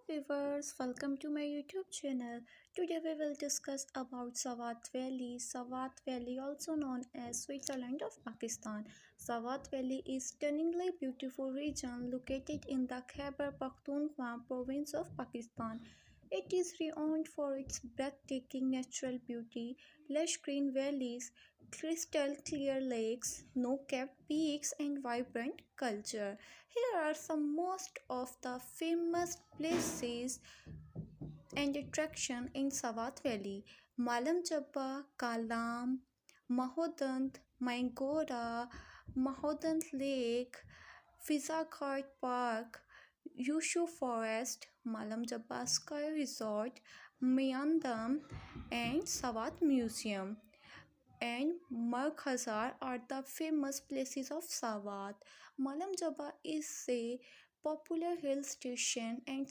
viewers, welcome to my YouTube channel. Today we will discuss about Swat Valley. Swat Valley, also known as Switzerland of Pakistan. Swat Valley is stunningly beautiful region located in the Khyber Pakhtunkhwa province of Pakistan. It is renowned for its breathtaking natural beauty, lush green valleys, crystal clear lakes, snow-capped peaks, and vibrant culture. Here are some most of the famous places and attraction in Swat Valley: Malam Jabba, Kalam, Mahodant, Mangora, Mahodant Lake, Fizaghat Park, Yushu Forest, Malam Jabba Sky Resort, Miandam, and Swat Museum and Markhazar are the famous places of Swat. Malam Jabba is a popular hill station and